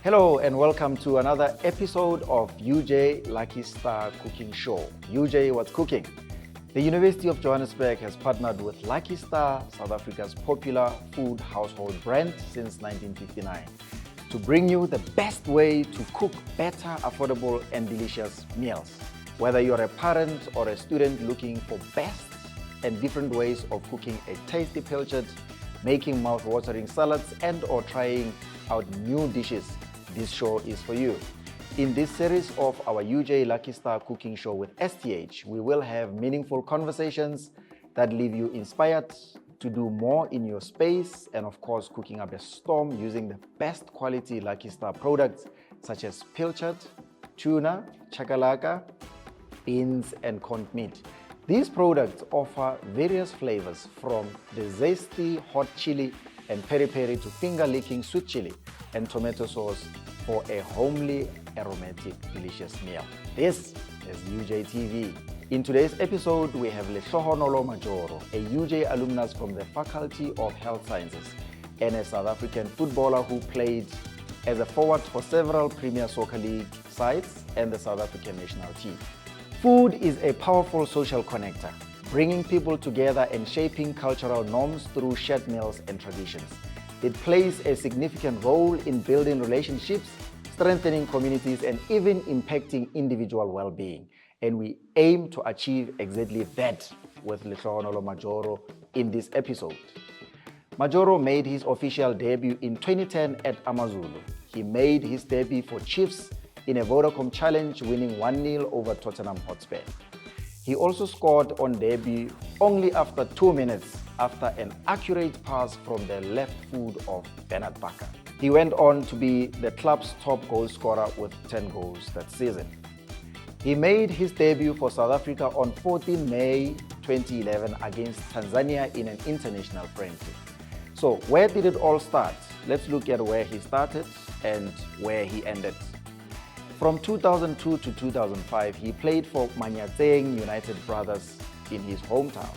Hello and welcome to another episode of UJ Lucky Star Cooking Show. UJ What's Cooking? The University of Johannesburg has partnered with Lucky Star, South Africa's popular food household brand since 1959, to bring you the best way to cook better, affordable and delicious meals. Whether you're a parent or a student looking for best and different ways of cooking a tasty pilchard, making mouth-watering salads and or trying out new dishes, this show is for you. In this series of our UJ Lucky Star Cooking Show with STH, we will have meaningful conversations that leave you inspired to do more in your space and of course cooking up a storm using the best quality Lucky Star products such as pilchard, tuna, chakalaka, beans and corned meat. These products offer various flavors from the zesty hot chili and peri-peri to finger-licking sweet chili and tomato sauce for a homely, aromatic, delicious meal. This is UJTV. In today's episode, we have Lehlohonolo Majoro, a UJ alumnus from the Faculty of Health Sciences and a South African footballer who played as a forward for several Premier Soccer League sides and the South African national team. Food is a powerful social connector, bringing people together and shaping cultural norms through shared meals and traditions. It plays a significant role in building relationships, strengthening communities, and even impacting individual well-being. And we aim to achieve exactly that with Lehlohonolo Majoro in this episode. Majoro made his official debut in 2010 at Amazulu. He made his debut for Chiefs in a Vodacom challenge, winning 1-0 over Tottenham Hotspur. He also scored on debut only after 2 minutes after an accurate pass from the left foot of Bernard Bakker. He went on to be the club's top goal scorer with 10 goals that season. He made his debut for South Africa on 14 May 2011 against Tanzania in an international friendly. So where did it all start? Let's look at where he started and where he ended. From 2002 to 2005, he played for Manyatseng United Brothers in his hometown.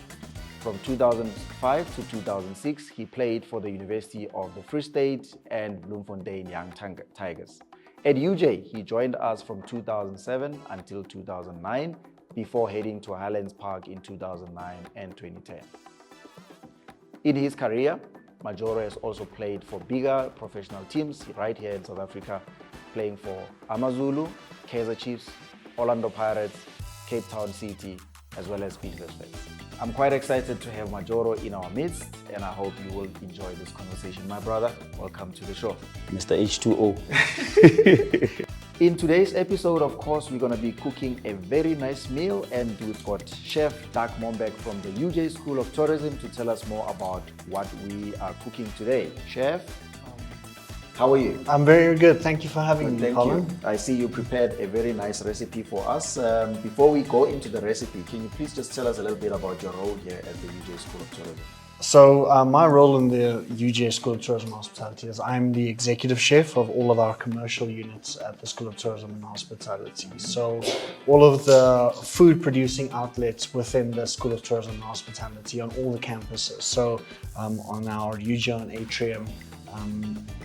From 2005 to 2006, he played for the University of the Free State and Bloemfontein Young Tigers. At UJ, he joined us from 2007 until 2009, before heading to Highlands Park in 2009 and 2010. In his career, Majoro has also played for bigger professional teams right here in South Africa, playing for Amazulu, Kaizer Chiefs, Orlando Pirates, Cape Town City, as well as Bidvest. I'm quite excited to have Majoro in our midst, and I hope you will enjoy this conversation. My brother, welcome to the show. Mr. H2O. In today's episode, of course, we're going to be cooking a very nice meal, and we've got Chef Dak Mombeck from the UJ School of Tourism to tell us more about what we are cooking today. Chef, how are you? I'm very good. Thank you for having me, Colin. Thank you. I see you prepared a very nice recipe for us. Before we go into the recipe, can you please just tell us a little bit about your role here at the UJ School of Tourism? So my role in the UJ School of Tourism and Hospitality is I'm the executive chef of all of our commercial units at the School of Tourism and Hospitality. So all of the food producing outlets within the School of Tourism and Hospitality on all the campuses. So on our UJ on Atrium,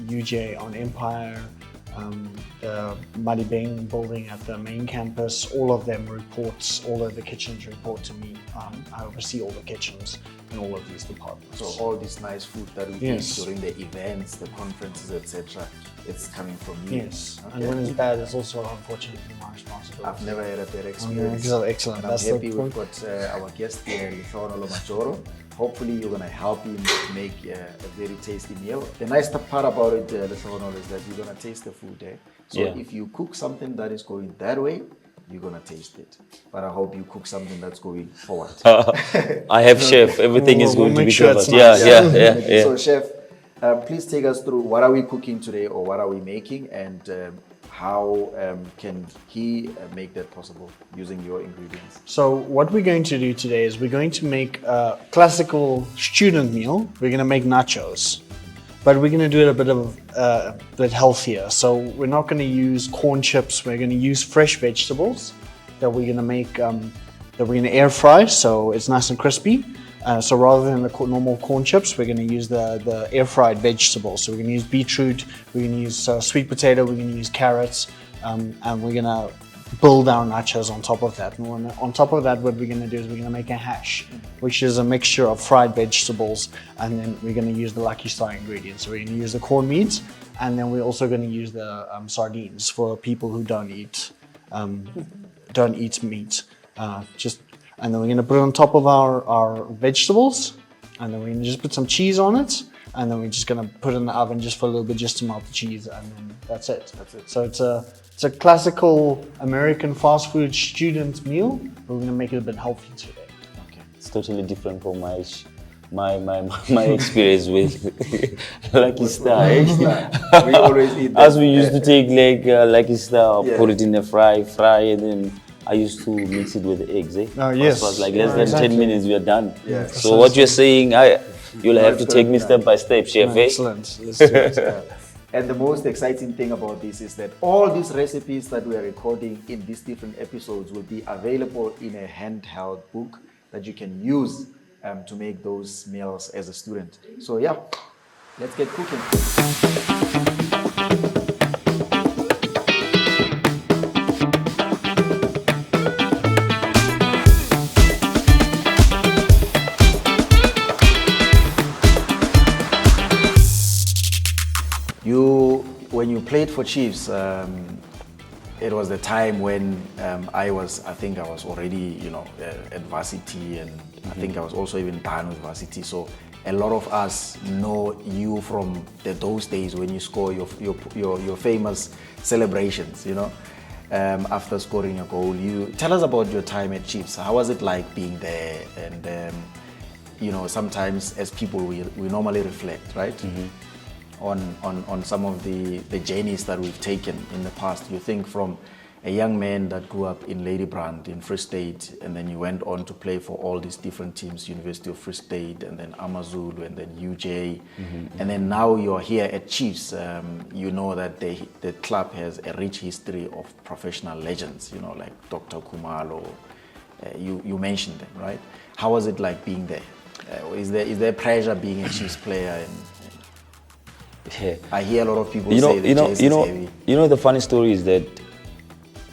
UJ on Empire, the Madibeng building at the main campus, all of them reports, all of the kitchens report to me. I oversee all the kitchens in all of these departments. So all this nice food that we eat during the events, the conferences, etc., it's coming from you. Yes, okay. And when it's bad, it's also unfortunately my responsibility. I've never had a bad experience. Excellent. And I'm happy we've got our guest here, Lehlohonolo Majoro. Hopefully you're going to help him make a very tasty meal. The nice part about it, Lehlohonolo, is that you're going to taste the food. So if you cook something that is going that way, you're going to taste it. But I hope you cook something that's going forward. I have chef. Everything is going to be covered. Nice. Yeah. So chef, please take us through what are we cooking today, or what are we making, and how can he make that possible using your ingredients? So what we're going to do today is we're going to make a classical student meal. We're going to make nachos, but we're going to do it a bit healthier. So we're not going to use corn chips. We're going to use fresh vegetables that we're going to make, that we're going to air fry, so it's nice and crispy. So rather than the normal corn chips, we're going to use the air fried vegetables. So we're going to use beetroot, we're going to use sweet potato, we're going to use carrots, and we're going to build our nachos on top of that. And on top of that, what we're going to do is we're going to make a hash, which is a mixture of fried vegetables, and then we're going to use the Lucky Star ingredients. So we're going to use the corned meat, and then we're also going to use the sardines for people who don't eat meat. And then we're going to put it on top of our vegetables, and then we're going to just put some cheese on it, and then we're just going to put it in the oven just for a little bit, just to melt the cheese, and then that's it. So it's a classical American fast food student meal, but we're going to make it a bit healthy today. Okay. It's totally different from my experience with Lucky Star. We always eat that. As we used to take like Lucky Star, put it in the fry, and then I used to mix it with the eggs. Oh, yes. So it was like less than 10 minutes, we are done. Yeah. So what you're saying, you'll have to take me step by step, Chef. Excellent. Let's do it. And the most exciting thing about this is that all these recipes that we are recording in these different episodes will be available in a handheld book that you can use to make those meals as a student. So yeah, let's get cooking. When you played for Chiefs, it was the time when I think I was already, at varsity, and I think I was also even done with varsity. So a lot of us know you from those days when you score your famous celebrations, after scoring a goal. You tell us about your time at Chiefs. How was it like being there? And sometimes as people we normally reflect, right? Mm-hmm. On some of the journeys that we've taken in the past. You think from a young man that grew up in Ladybrand in Free State, and then you went on to play for all these different teams, University of Free State, and then Amazulu, and then UJ, and then now you're here at Chiefs. You know that the club has a rich history of professional legends, like Dr. Kumalo. You mentioned them, right? How was it like being there? Is there pressure being a Chiefs player? Yeah. I hear a lot of people say the chase is heavy. The funny story is that,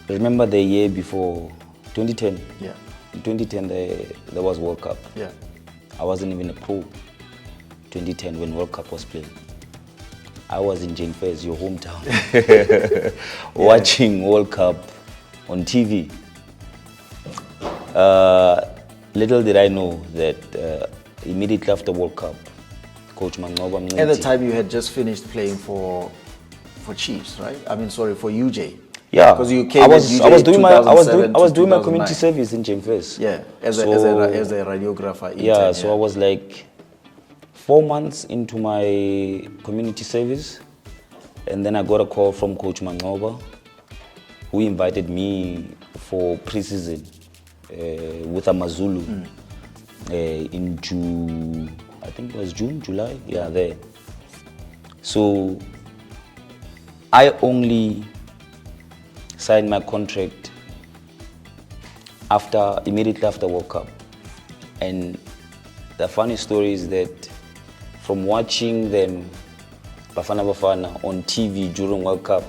remember the year before, 2010? Yeah. In 2010, there was World Cup. Yeah. I wasn't even a pro 2010 when World Cup was playing. I was in Jane Fez, your hometown, watching World Cup on TV. Little did I know that immediately after World Cup, Coach Mangoba. At the time, you had just finished playing for Chiefs, right? For UJ. Yeah, because you came. I was doing my 2009. community service in Jemfes. Yeah, as a radiographer. Yeah, so I was like 4 months into my community service, and then I got a call from Coach Mangoba, who invited me for pre-season with Amazulu in June. I think it was June, July, there. So I only signed my contract immediately after World Cup. And the funny story is that from watching them, Bafana Bafana, on TV during World Cup,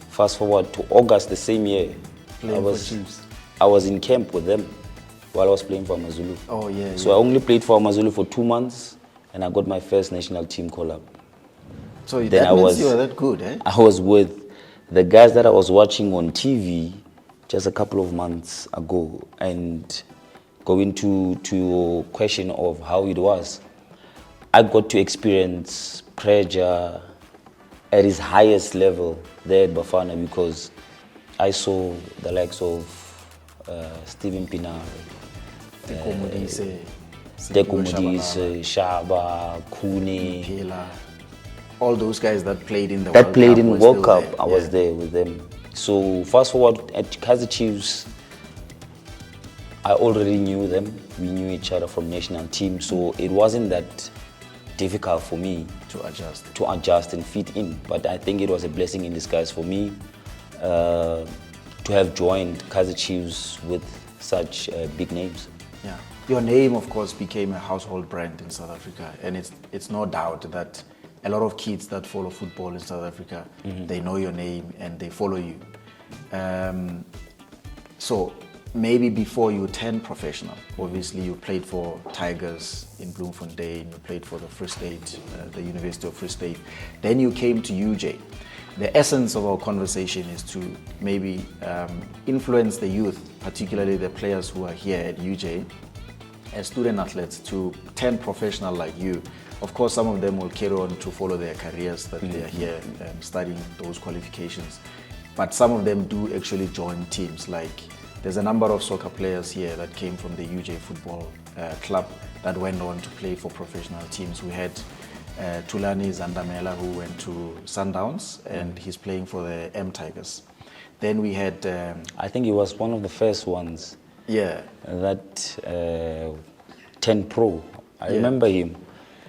fast forward to August the same year, I was in camp with them while I was playing for Amazulu. Oh, yeah. So I only played for Amazulu for 2 months, and I got my first national team call-up. So that means you were that good, eh? I was with the guys that I was watching on TV just a couple of months ago, and going to your question of how it was, I got to experience pressure at its highest level there at Bafana, because I saw the likes of Steven Pinar, Tekumudise, Shaba, Kuni, all those guys that played in the World Cup. I was there with them. So fast forward at Kaizer Chiefs, I already knew them. We knew each other from national team, so it wasn't that difficult for me to adjust and fit in. But I think it was a blessing in disguise for me to have joined Kaizer Chiefs with such big names. Yeah. Your name, of course, became a household brand in South Africa, and it's no doubt that a lot of kids that follow football in South Africa, they know your name and they follow you. So maybe before you turned professional, obviously you played for Tigers in Bloemfontein, you played for the Free State, the University of Free State. Then you came to UJ. The essence of our conversation is to maybe influence the youth, particularly the players who are here at UJ, as student athletes, to turn professional like you. Of course, some of them will carry on to follow their careers that they are here studying those qualifications. But some of them do actually join teams. Like there's a number of soccer players here that came from the UJ football club that went on to play for professional teams. We had Thulani Zandamela, who went to Sundowns, and he's playing for the M Tigers. Then we had... I think he was one of the first ones. Yeah. That 10 Pro. I remember him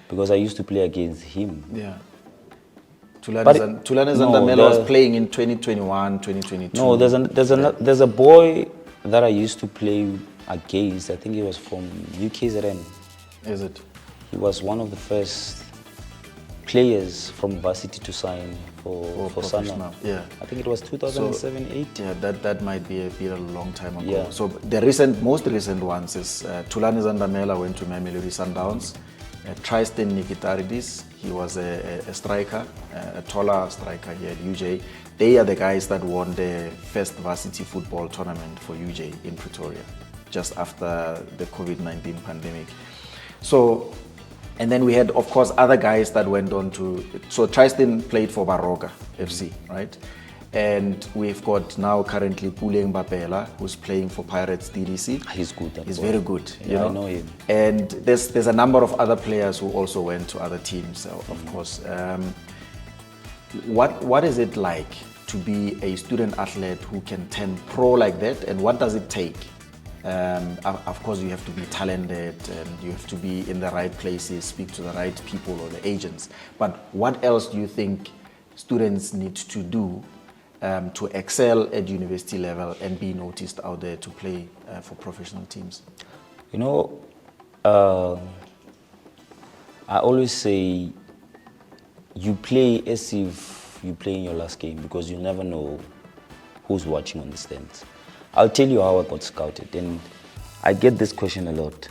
because I used to play against him. Yeah. Thulani Zandamela was playing in 2021, 2022. No, there's a boy that I used to play against. I think he was from UKZN. Is it? He was one of the first players from varsity to sign for Sana. Yeah. I think it was 2007-8. Yeah, that might be a long time ago. Yeah. So the most recent ones is Thulani Zandamela went to Mamelodi Sundowns. Tristan Nikitaridis, he was a striker, a taller striker here at UJ. They are the guys that won the first varsity football tournament for UJ in Pretoria, just after the COVID-19 pandemic. So, and then we had, of course, other guys that went on to, so Tristan played for Baroka FC, right? And we've got now currently Puleng Bapela, who's playing for Pirates DDC. He's good. He's very good. Yeah, I know him. And there's a number of other players who also went to other teams, of course. What is it like to be a student athlete who can turn pro like that, and what does it take? Of course, you have to be talented and you have to be in the right places, speak to the right people or the agents. But what else do you think students need to do to excel at university level and be noticed out there to play for professional teams? You know, I always say you play as if you play in your last game, because you never know who's watching on the stands. I'll tell you how I got scouted, and I get this question a lot,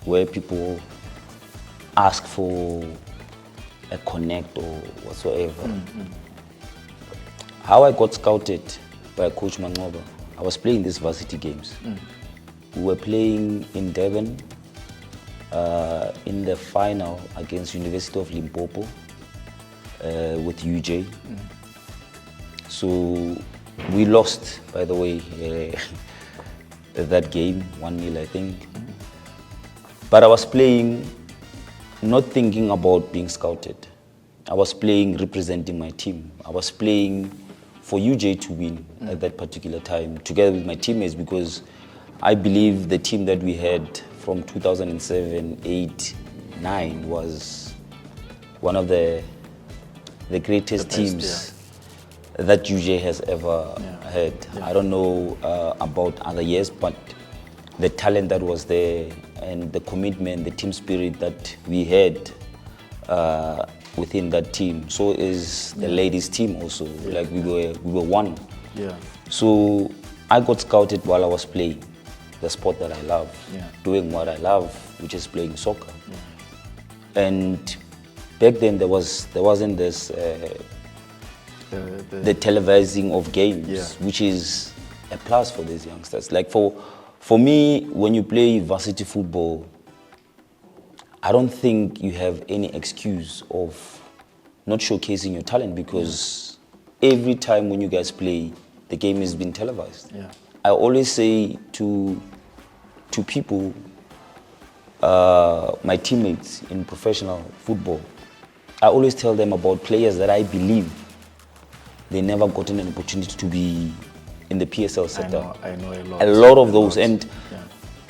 where people ask for a connect or whatsoever. How I got scouted by Coach Mangoba, I was playing these varsity games. We were playing in Durban in the final against University of Limpopo with UJ. So we lost, by the way, that game, 1-0 I think. But I was playing, not thinking about being scouted. I was playing representing my team. I was playing for UJ to win at that particular time, together with my teammates, because I believe the team that we had from 2007, 8, 9 was one of the greatest teams that UJ has ever had. I don't know about other years, but the talent that was there and the commitment, the team spirit that we had within that team. So is the ladies team also. Like we were one. So I got scouted while I was playing the sport that I love, doing what I love, which is playing soccer. And back then there wasn't this the televising of games, which is a plus for these youngsters. Like for me, when you play varsity football, I don't think you have any excuse of not showcasing your talent, because every time when you guys play, the game is being televised. I always say to people, my teammates in professional football, I always tell them about players that I believe they never gotten an opportunity to be in the PSL sector. I know a lot. A lot of those. And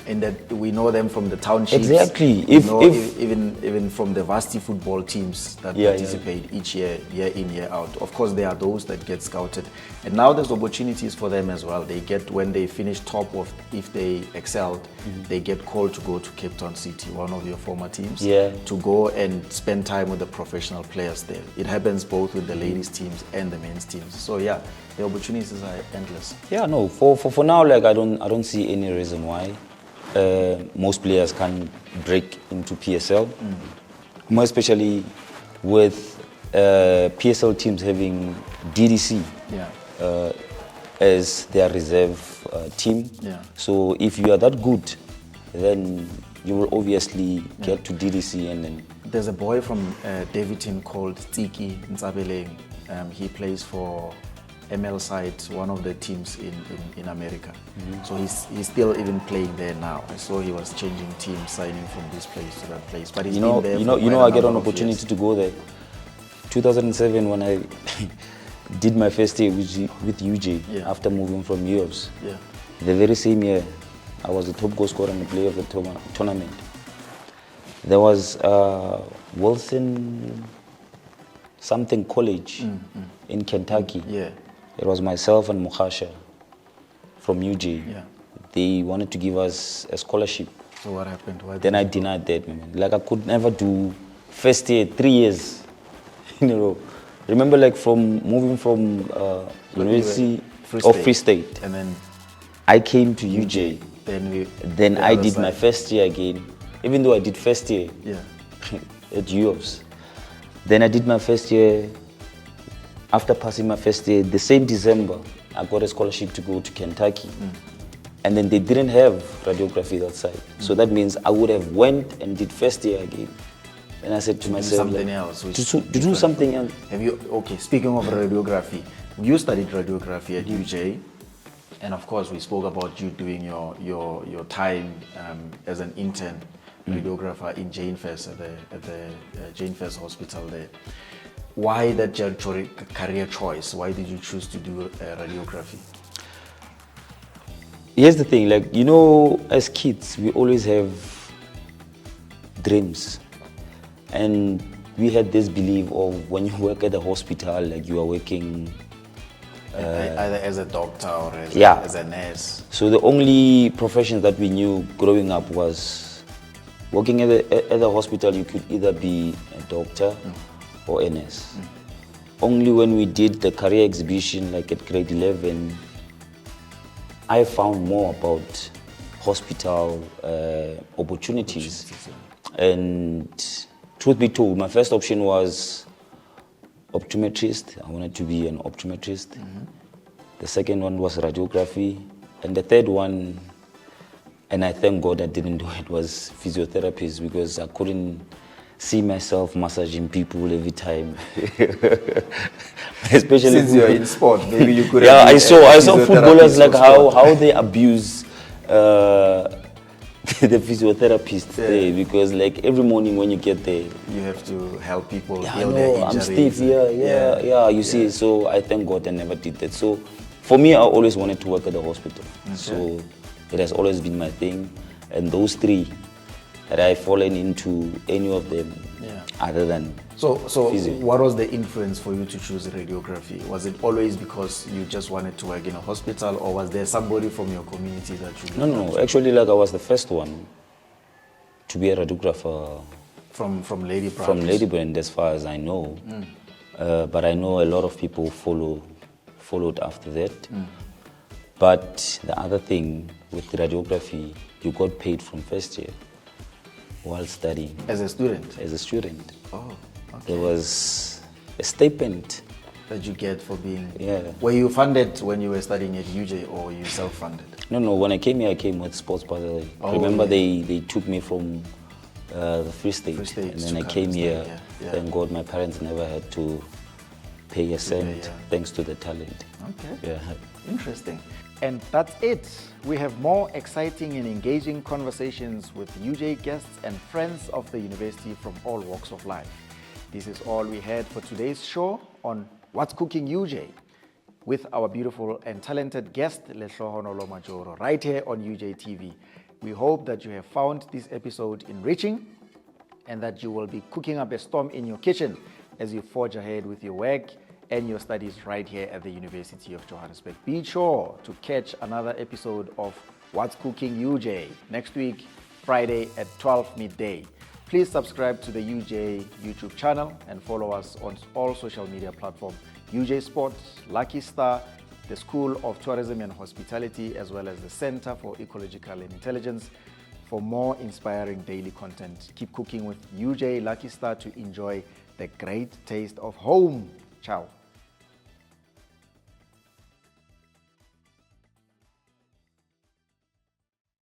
in that we know them from the townships. Exactly. Even from the varsity football teams that participate each year in, year out. Of course, there are those that get scouted, and now there's opportunities for them as well. They get, when they finish top of, if they excelled, they get called to go to Cape Town City, one of your former teams, to go and spend time with the professional players there. It happens both with the ladies teams and the men's teams. So yeah, the opportunities are endless. Yeah, no. For now, like I don't see any reason why most players can break into PSL, more especially with PSL teams having DDC as their reserve team. So if you are that good, then you will obviously get to DDC, and then there's a boy from Davidton called Tsiki Ntsabeleng. He plays for ML side, one of the teams in America. So he's still even playing there now. I saw he was changing teams, signing from this place to that place. But he's been there for I get an opportunity to go there. 2007, when I did my first year with UJ after moving from UOPS. The very same year, I was the top goal scorer and the player of the tournament. There was Wilson something college in Kentucky. It was myself and Mukhasha from UJ. They wanted to give us a scholarship. So what happened? Then I denied that, man. Like I could never do first year, 3 years in a row. Remember, like from moving from University of Free State, and then I came to UJ. Then I did my first year again, even though I did first year at UOPS. Then I did my first year. After passing my first year, the same December, I got a scholarship to go to Kentucky. And then they didn't have radiography that side. So that means I would have went and did first year again. And I said to myself, something else. To do something else. Have you, okay, speaking of radiography, you studied radiography at UJ. And of course, we spoke about you doing your time as an intern radiographer in Jane Fest at the Jane Fest Hospital there. Why that career choice? Why did you choose to do radiography? Here's the thing, like, you know, as kids, we always have dreams. And we had this belief of when you work at the hospital, like you are working either as a doctor or as a nurse. So the only profession that we knew growing up was working at the hospital. You could either be a doctor or a nurse. Only when we did the career exhibition, like at grade 11, I found more about hospital opportunities. And truth be told, my first option was optometrist. I wanted to be an optometrist. The second one was radiography. And the third one, and I thank God I didn't do it, was physiotherapist, because I couldn't see myself massaging people every time. Especially since you're in sport, maybe you could. I saw footballers, like how they abuse the physiotherapist there, because like every morning when you get there, you have to help people heal their injuries. I'm stiff, you see. So I thank God I never did that. So for me, I always wanted to work at the hospital. So it has always been my thing. And those three, that I've fallen into any of them other than physio. What was the influence for you to choose radiography? Was it always because you just wanted to work in a hospital, or was there somebody from your community that you No, actually, like I was the first one to be a radiographer from Lady Brand. From Lady Brand, as far as I know. But I know a lot of people followed after that. But the other thing with radiography, you got paid from first year while studying. As a student? As a student. Oh, okay. There was a stipend that you get for being... Were you funded when you were studying at UJ, or were you self-funded? No, when I came here, I came with sports bursary. Remember, they took me from the Free State, and then I came here. Thank God my parents never had to pay a cent, thanks to the talent. Okay. Interesting. And that's it. We have more exciting and engaging conversations with UJ guests and friends of the university from all walks of life. This is all we had for today's show on What's Cooking UJ, with our beautiful and talented guest, Lehlohonolo Majoro, right here on UJTV. We hope that you have found this episode enriching and that you will be cooking up a storm in your kitchen as you forge ahead with your work and your studies right here at the University of Johannesburg. Be sure to catch another episode of What's Cooking UJ next week, Friday at 12 midday. Please subscribe to the UJ YouTube channel and follow us on all social media platforms, UJ Sports, Lucky Star, the School of Tourism and Hospitality, as well as the Center for Ecological Intelligence. For more inspiring daily content, keep cooking with UJ Lucky Star to enjoy the great taste of home. Ciao.